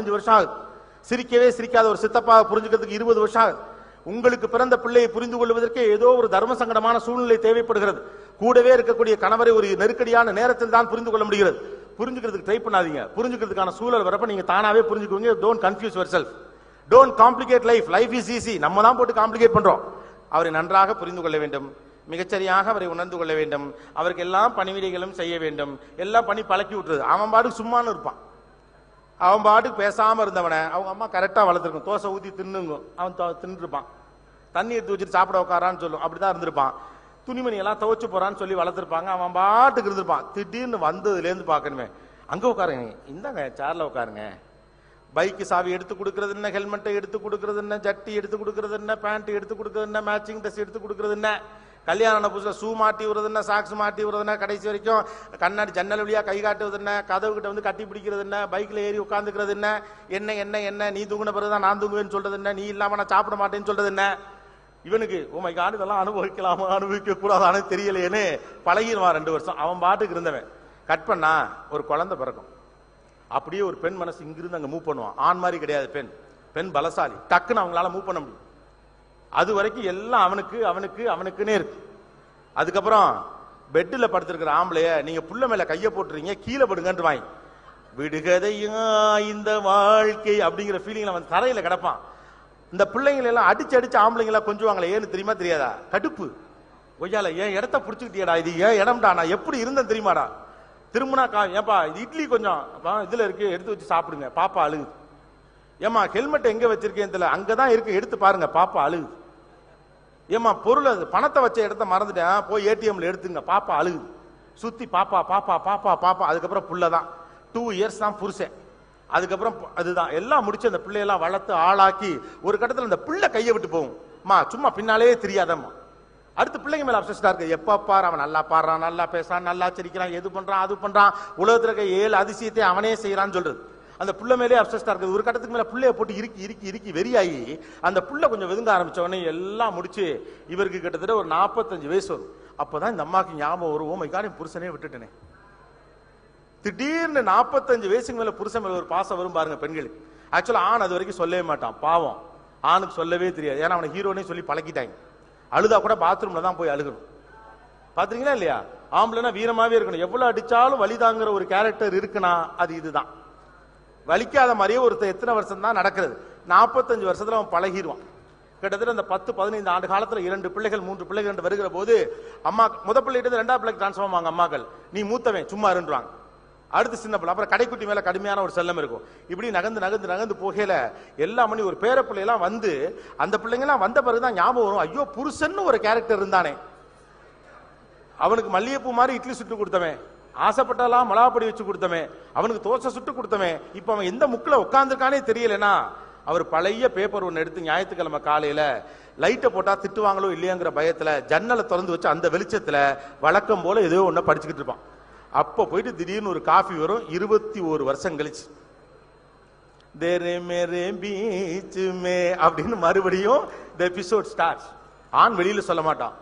15 வருஷம் ஆகுது. சிரிக்கவே சிரிக்காத ஒரு சித்தப்பா புரிஞ்சுக்கிறதுக்கு 20 வருஷம் ஆகுது. உங்களுக்கு பிறந்த பிள்ளையை புரிந்து கொள்வதற்கு ஏதோ ஒரு தர்ம சங்கடமான சூழ்நிலை தேவைப்படுகிறது. கூடவே இருக்கக்கூடிய கணவரை ஒரு நெருக்கடியான நேரத்தில் தான் புரிந்து கொள்ள முடிகிறது. புரிஞ்சுக்கிறதுக்கு ட்ரை பண்ணாதீங்க. புரிஞ்சுக்கிறதுக்கான சூழல் வரப்ப நீங்க தானாவே புரிஞ்சுக்குவீங்க. Don't confuse yourself. Don't complicate life. Life is easy. நம்ம தான் போட்டு காம்ப்ளிகேட் பண்றோம். அவரை நன்றாக புரிந்து கொள்ள வேண்டும். மிகச்சரியாக அவரை உணர்ந்து கொள்ள வேண்டும். அவருக்கு எல்லாம் பணிவிடைகளும் செய்ய வேண்டும். எல்லாம் பண்ணி பழக்கி விட்டுறது. அவன் பாட்டுக்கு சும்மானு இருப்பான். அவன் பாட்டுக்கு பேசாம இருந்தவனை அவங்க அம்மா கரெக்டா வளர்த்துருக்கும். தோசை ஊத்தி தின்னுங்க, அவன் தின்னு இருப்பான். தண்ணி எடுத்து வச்சுட்டு சாப்பிட உட்காரான்னு சொல்லும். அப்படிதான் இருந்திருப்பான். துணிமணி எல்லாம் துவச்சு போறான்னு சொல்லி வளர்த்துருப்பாங்க. அவன் பாட்டுக்கு இருந்திருப்பான். திடீர்னு வந்ததுல இருந்து பாக்கணுமே, அங்க உட்காருங்க, இந்தாங்க சேர்ல உட்காருங்க. பைக்கு சாவி எடுத்து கொடுக்கறது என்ன, ஹெல்மெட்டை எடுத்து கொடுக்கறது என்ன, ஜட்டி எடுத்து கொடுக்கறது என்ன, பேண்ட் எடுத்து கொடுக்கறது என்ன, மேட்சிங் ட்ரெஸ் எடுத்து கொடுக்கறது என்ன, கல்யாண புதுசுல ஷூ மாட்டி விடுறது என்ன, சாக்ஸ் மாட்டி விடுறது என்ன, கடைசி வரைக்கும் கண்ணாடி ஜன்னல் வழியா கை காட்டுவது என்ன, கதவு கிட்ட வந்து கட்டி பிடிக்கிறது என்ன, பைக்ல ஏறி உட்காந்துக்கிறது என்ன, என்ன என்ன என்ன நீ தூங்கின பிறகுதான் நான் தூங்குவேன்னு சொல்றது என்ன, நீ இல்லாம நான் சாப்பிட மாட்டேன்னு சொல்றது என்ன. இவனுக்கு ஓ மை காட் இதெல்லாம் அனுபவிக்கலாமா அனுபவிக்க கூடாதானு தெரியலையேன்னு பழகிடுவான். 2 வருஷம் அவன் பாட்டுக்கு இருந்தவன். கட் பண்ணா ஒரு குழந்தை பிறக்கும். அப்படியே ஒரு பெண் மனசு இங்கிருந்து அங்க மூவ் பண்ணுவான். ஆண் மாதிரி கிடையாது பெண். பெண் பலசாலி. டக்குன்னு அவங்களால மூவ் பண்ண முடியும். அது வரைக்கும் எல்லாம் அவனுக்கு அவனுக்கு அவனுக்குன்னே இருக்கு. அதுக்கப்புறம் பெட்டில் படுத்திருக்கிற ஆம்பளைய நீங்க புள்ள மேல கைய போட்டுறீங்க, கீழே படுங்கன்னு வாங்கி விடுகதையா இந்த வாழ்க்கை அப்படிங்கிற ஃபீலிங்ல அவன் தரையில கிடப்பான். இந்த பிள்ளைங்களை எல்லாம் அடிச்சு அடிச்சு ஆம்பளைங்களா கொஞ்சுவாங்களே, ஏன்னு தெரியுமா தெரியாதா? கடுப்பு. கொய்யால ஏன் இடத்த புடிச்சுக்கிட்டியடா, இது ஏன் இடம்டா, நான் எப்படி இருந்தேன் தெரியுமாடா. திரும்பினா ஏப்பா இது இட்லி கொஞ்சம் இதுல இருக்கு எடுத்து வச்சு சாப்பிடுங்க, பாப்பா அழுகுது. ஏமா ஹெல்மெட் எங்க வச்சிருக்கேன் தெரியல, அங்கதான் இருக்கு எடுத்து பாருங்க, பாப்பா அழுகுது. ஏமா பொருள் பணத்தை வச்ச இடத்த மறந்துட்டேன், போய் ஏடிஎம்ல எடுத்துங்க, பாப்பா அழுகுது. சுத்தி பாப்பா பாப்பா பாப்பா பாப்பா. அதுக்கப்புறம் புள்ளதான் 2 இயர்ஸ் தான் புருஷன். அதுக்கப்புறம் அதுதான் எல்லாம் முடிச்சு அந்த பிள்ளையெல்லாம் வளர்த்து ஆளாக்கி ஒரு கட்டத்தில் அந்த பிள்ளை கையை விட்டு போகும். சும்மா பின்னாலே தெரியாதம்மா. அடுத்து பிள்ளைங்க மேல அப்சஸ்டா இருக்கு. எப்ப பாரு அவன் நல்லா பாடுறான், நல்லா பேசுறான், நல்லா சிரிக்கிறான், எது பண்றான் அது பண்றான், உலகத்துல இருக்க 7 அதிசயத்தை அவனே செய்யறான்னு சொல்றது. அந்த புள்ள மேலே அப்சஸ்டா இருக்குது. ஒரு கட்டத்துக்கு மேல புள்ளைய போட்டு இறுக்கி இறுக்கி இறுக்கி வெறியாகி அந்த புள்ள கொஞ்சம் வெதுங்க ஆரம்பிச்ச உடனே எல்லாம் முடிச்சு இவருக்கு கிட்டத்தட்ட ஒரு 45 வயசு வரும். அப்பதான் இந்த அம்மாக்கு ஞாபகம் வரும், ஓ மை காட் என் புருஷனே விட்டுட்டேனே. திடீர்னு 45 வயசுக்கு மேல புருஷன் மேல ஒரு பாசம் வரும் பாருங்க பெண்களுக்கு. ஆக்சுவலா ஆண் அது வரைக்கும் சொல்லவே மாட்டான், பாவம். ஆணுக்கு சொல்லவே தெரியாது. ஏன்னா அவனை ஹீரோனே சொல்லி பழக்கிட்டாங்க. அழுதா கூட பாத்ரூம்ல தான் போய் அழுகணும். பாத்தீங்களா இல்லையா? ஆம்பளைனா வீரமாவே இருக்கணும். எவ்வளவு அடிச்சாலும் வலிதாங்கிற ஒரு கேரக்டர் இருக்குன்னா அது இதுதான். வலிக்காத மாதிரியே ஒருத்தர் எத்தனை வருஷம் தான் நடக்கிறது. 45 வருஷத்துல அவன் பழகிடுவான். கிட்டத்தட்ட அந்த 10-15 ஆண்டு காலத்துல 2 பிள்ளைகள் 3 பிள்ளைகள் வருகிற போது அம்மா முத பிள்ளைகிட்ட 2வது பிள்ளைக்கு டிரான்ஸ்ஃபார்ம் ஆவாங்க அம்மாக்கள். நீ மூத்தவன் சும்மா இருந்துருவாங்க. அடுத்து சின்ன பிள்ளை, அப்புறம் கடைக்குட்டி மேல கடுமையான ஒரு செல்லம் இருக்கும். இப்படி நகர்ந்து நகர்ந்து நகர்ந்து போகையில எல்லா மணி ஒரு பேர பிள்ளையெல்லாம் வந்து அந்த பிள்ளைங்க எல்லாம் வந்த பிறகுதான் ஞாபகம் வரும், ஐயோ புருஷன் ஒரு கேரக்டர் இருந்தானே, அவனுக்கு மல்லிகைப்பூ மாதிரி இட்லி சுட்டு கொடுத்தவன், ஆசைப்பட்டாலாம் மலாப்படி வச்சு கொடுத்தவன், அவனுக்கு தோசை சுட்டு கொடுத்தவன், இப்ப அவன் எந்த முக்கில உட்கார்ந்துருக்கானே தெரியலனா அவர் பழைய பேப்பர் ஒன்று எடுத்து ஞாயிற்றுக்கிழமை காலையில லைட்டை போட்டா திட்டுவாங்களோ இல்லையாங்கிற பயத்துல ஜன்னலை திறந்து வச்சு அந்த வெளிச்சத்துல வழக்கம் போல ஏதோ ஒண்ணு படிச்சுக்கிட்டு இருப்பான். அப்ப போயிட்டு திடீர்னு ஒரு காஃபி வரும். 21 வருஷம் கழிச்சு அப்படின்னு மறுபடியும் the episode starts. ஆண் வெளியில சொல்ல மாட்டான்.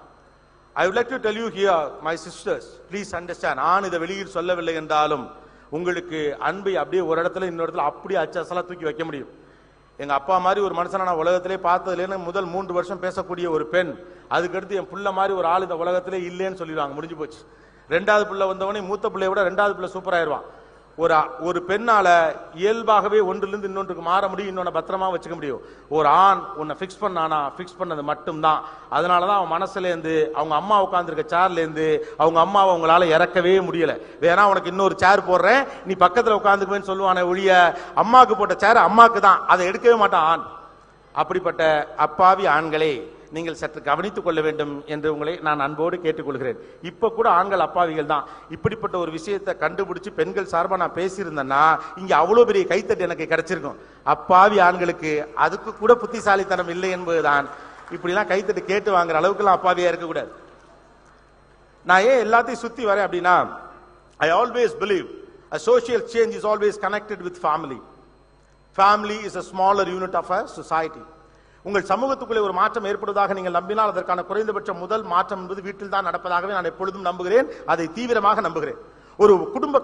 I would like to tell you here, my sisters, please understand. ஆண் இதை வெளியில் சொல்லவில்லை என்றாலும் உங்களுக்கு அன்பை அப்படியே ஒரு இடத்துல இன்னொரு இடத்துல அப்படியே அச்சசலா தூக்கி வைக்க முடியும். எங்க அப்பா மாதிரி ஒரு மனுஷனை நான் உலகத்திலே பார்த்ததுல முதல் 3 வருஷம் பேசக்கூடிய ஒரு பெண், அதுக்கடுத்து என் புள்ள மாதிரி ஒரு ஆள் இந்த உலகத்திலே இல்லைன்னு சொல்லிடுவாங்க, முடிஞ்சு போச்சு. 2வது பிள்ளை வந்தவனே மூத்த பிள்ளைய விட 2வது பிள்ளை சூப்பர் ஆயிடுவான். ஒரு பெண்ணால இயல்பாகவே ஒன்றிலிருந்து இன்னொன்றுக்கு மாற முடியும், இன்னொன்னு பத்திரமா வச்சுக்க முடியும். ஒரு ஆண் உன்னை பிக்ஸ் பண்ணானா பிக்ஸ் பண்ணது மட்டும்தான். அதனாலதான் அவன் மனசுல இருந்து அவங்க அம்மா உட்கார்ந்துருக்க சேர்ல இருந்து அவங்க அம்மாவை அவங்களால இறக்கவே முடியல. வேணா உனக்கு இன்னொரு சேர் போடுறேன் நீ பக்கத்துல உட்கார்ந்துக்குவேன்னு சொல்லுவானே ஒழிய அம்மாவுக்கு போட்ட சேர் அம்மாக்கு தான், அதை எடுக்கவே மாட்டான் ஆண். அப்படிப்பட்ட அப்பாவி ஆண்களே நீங்கள் சற்று கவனித்துக் கொள்ள வேண்டும் என்று உங்களை நான் அன்போடு கேட்டுக்கொள்கிறேன். இப்ப கூட ஆண்கள் அப்பாவிகள் தான். இப்படிப்பட்ட ஒரு விஷயத்தை கண்டுபிடிச்சு பெண்கள் சார்பா நான் பேசியிருந்தேன்னா இங்க அவ்வளவு பெரிய கைத்தட்டு எனக்கு கிடைச்சிருக்கும். அப்பாவி ஆண்களுக்கு அதுக்கு கூட புத்திசாலித்தனம் இல்லை என்பதுதான். இப்படிலாம் கைத்தட்டு கேட்டு வாங்குற அளவுக்குலாம் அப்பாவியா இருக்கக்கூடாது. நான் ஏன் எல்லாத்தையும் சுத்தி வரேன் அப்படின்னா, I always believe a social change is always connected with family. Family is a smaller unit of a society. உங்கள் சமூகத்துக்குள்ளே ஒரு மாற்றம் ஏற்படுவதாக நீங்கள் நம்பினால் அதற்கான குறைந்தபட்ச முதல் மாற்றம் என்பது வீட்டில் தான் நடப்பதாகவே நான் எப்பொழுதும் நம்புகிறேன். அதை தீவிரமாக நம்புகிறேன். ஒரு குடும்ப